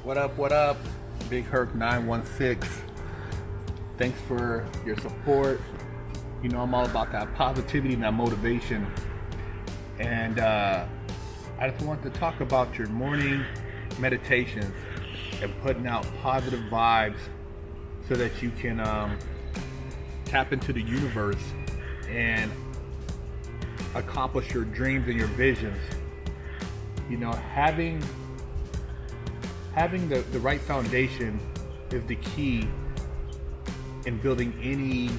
What up, what up? Big Herc916. Thanks for your support. You know, I'm all about that positivity and that motivation. And I just want to talk about your morning meditations and putting out positive vibes so that you can tap into the universe and accomplish your dreams and your visions. You know, having the right foundation is the key in building any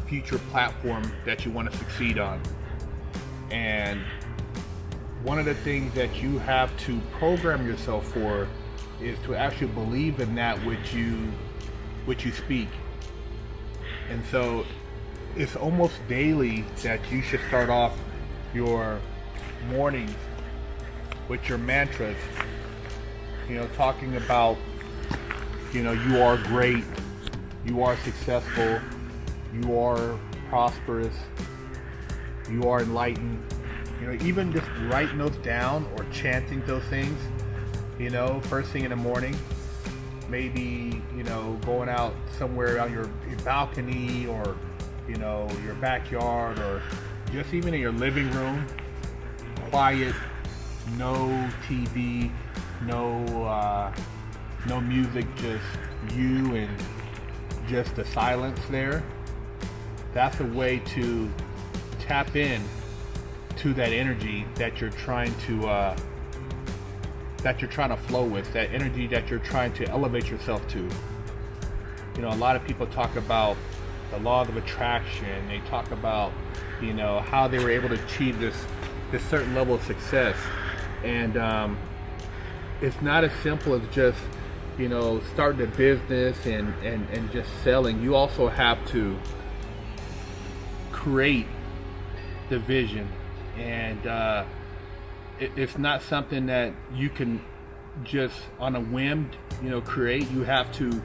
future platform that you want to succeed on. And one of the things that you have to program yourself for is to actually believe in that which you speak. And so it's almost daily that you should start off your mornings with your mantras, you know, talking about, you know, you are great, you are successful, you are prosperous, you are enlightened. You know, even just writing those down or chanting those things, you know, first thing in the morning, maybe, you know, going out somewhere on your balcony or, you know, your backyard or just even in your living room, quiet, no TV, no music, just you and just the silence there. That's a way to tap in to that energy that you're trying to flow with, that energy that you're trying to elevate yourself to. You know, a lot of people talk about the laws of attraction. They talk about, you know, how they were able to achieve this certain level of success. And it's not as simple as just, you know, starting a business and just selling. You also have to create the vision. And it's not something that you can just on a whim, you know, create. You have to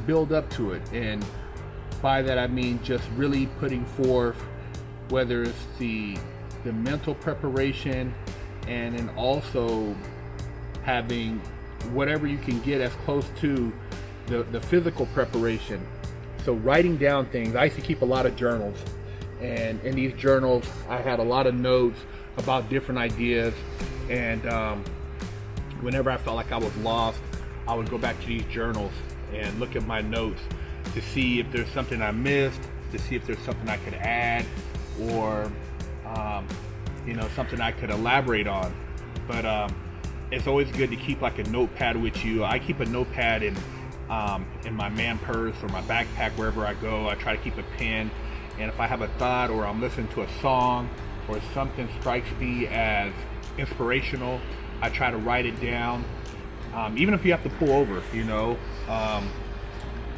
build up to it. And by that I mean just really putting forth, whether it's the mental preparation, and then also having whatever you can get as close to the physical preparation. So writing down things. I used to keep a lot of journals, and in these journals I had a lot of notes about different ideas. And whenever I felt like I was lost, I would go back to these journals and look at my notes to see if there's something I missed, to see if there's something I could add, or you know, something I could elaborate on. But it's always good to keep like a notepad with you. I keep a notepad in my man purse or my backpack wherever I go. I try to keep a pen, and if I have a thought or I'm listening to a song or something strikes me as inspirational, I try to write it down. Even if you have to pull over, you know,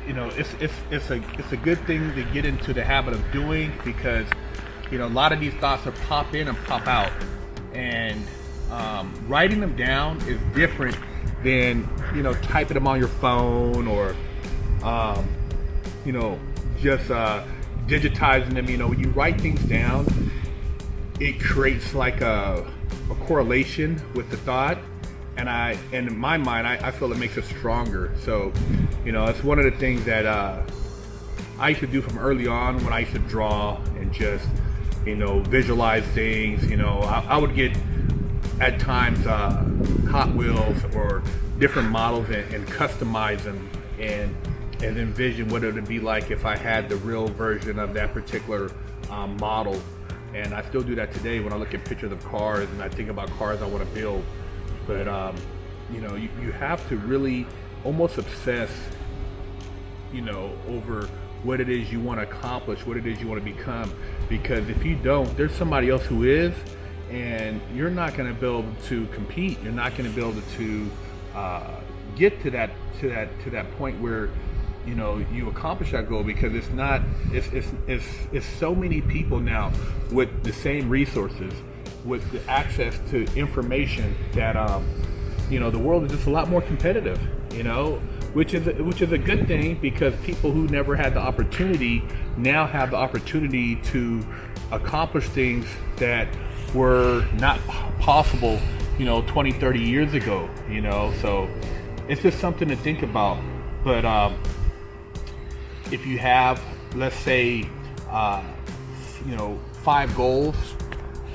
it's a good thing to get into the habit of doing, because, you know, a lot of these thoughts will pop in and pop out, and writing them down is different than, you know, typing them on your phone or you know, just digitizing them. You know, when you write things down, it creates like a correlation with the thought, and in my mind, I feel it makes it stronger. So, you know, it's one of the things that I used to do from early on when I used to draw and just, you know, visualize things. You know, I would get at times Hot Wheels or different models and customize them and envision what it would be like if I had the real version of that particular model. And I still do that today when I look at pictures of cars and I think about cars I want to build. But you know, you have to really almost obsess, you know, over what it is you want to accomplish, what it is you want to become. Because if you don't, there's somebody else who is, and you're not going to be able to compete. You're not going to be able to get to that point where, you know, you accomplish that goal, because it's so many people now with the same resources, with the access to information, that you know, the world is just a lot more competitive, you know, which is a good thing, because people who never had the opportunity now have the opportunity to accomplish things that were not possible 20, 30 years ago, so it's just something to think about. But if you have, let's say, 5 goals,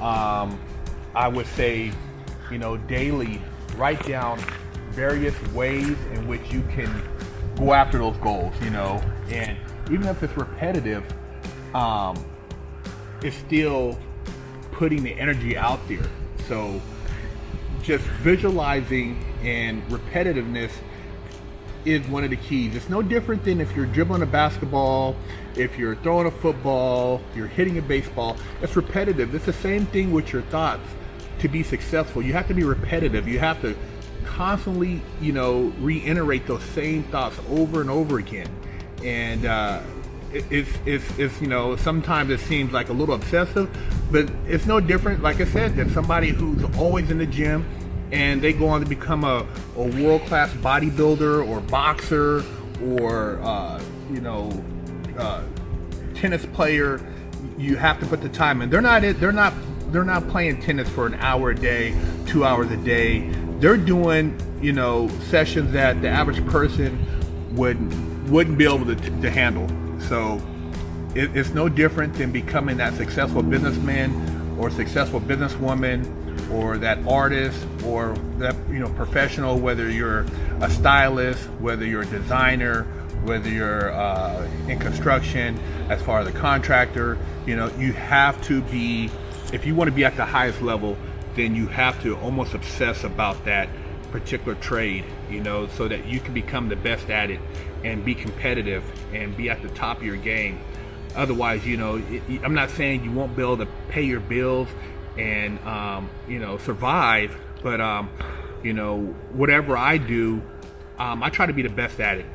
I would say, daily write down various ways in which you can go after those goals, and even if it's repetitive, it's still putting the energy out there. So just visualizing and repetitiveness is one of the keys. It's no different than if you're dribbling a basketball, if you're throwing a football, you're hitting a baseball. It's repetitive. It's the same thing with your thoughts. To be successful, you have to be repetitive. You have to constantly, reiterate those same thoughts over and over again. And it's sometimes it seems like a little obsessive, but it's no different, like I said, than somebody who's always in the gym and they go on to become a world-class bodybuilder or boxer or tennis player. You have to put the time in. They're not playing tennis for an hour a day, 2 hours a day. They're doing sessions that the average person wouldn't be able to handle. So it's no different than becoming that successful businessman or successful businesswoman or that artist or that professional, whether you're a stylist, whether you're a designer, whether you're in construction, as far as a contractor. You have to be, if you want to be at the highest level, then you have to almost obsess about that particular trade, so that you can become the best at it and be competitive and be at the top of your game. Otherwise, I'm not saying you won't be able to pay your bills and survive, but whatever I do, I try to be the best at it.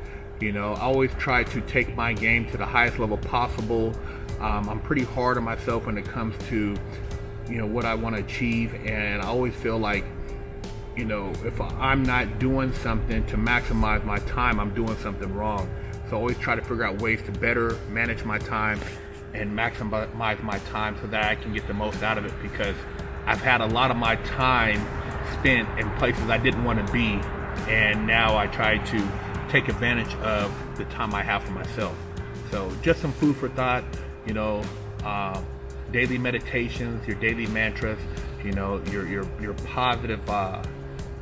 I always try to take my game to the highest level possible. I'm pretty hard on myself when it comes to what I want to achieve, and I always feel like if I'm not doing something to maximize my time, I'm doing something wrong. So I always try to figure out ways to better manage my time and maximize my time so that I can get the most out of it, because I've had a lot of my time spent in places I didn't want to be, and now I try to take advantage of the time I have for myself. So just some food for thought, daily meditations, your daily mantras, your positive,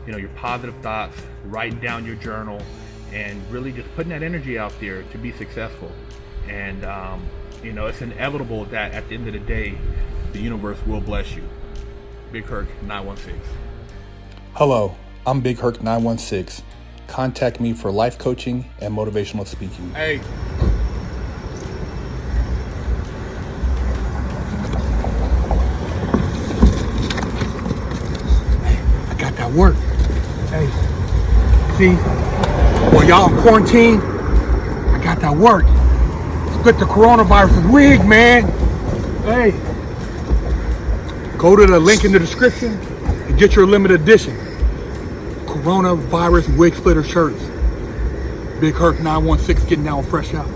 your positive thoughts, writing down your journal, and really just putting that energy out there to be successful. And it's inevitable that at the end of the day, the universe will bless you. Big Herc916. Hello, I'm Big Herc916. Contact me for life coaching and motivational speaking. Hey. I got that work. Hey, see, while y'all in quarantine, I got that work. Split the coronavirus wig, man. Hey, go to the link in the description and get your limited edition coronavirus wig splitter shirts. Big Herc916 getting down fresh out.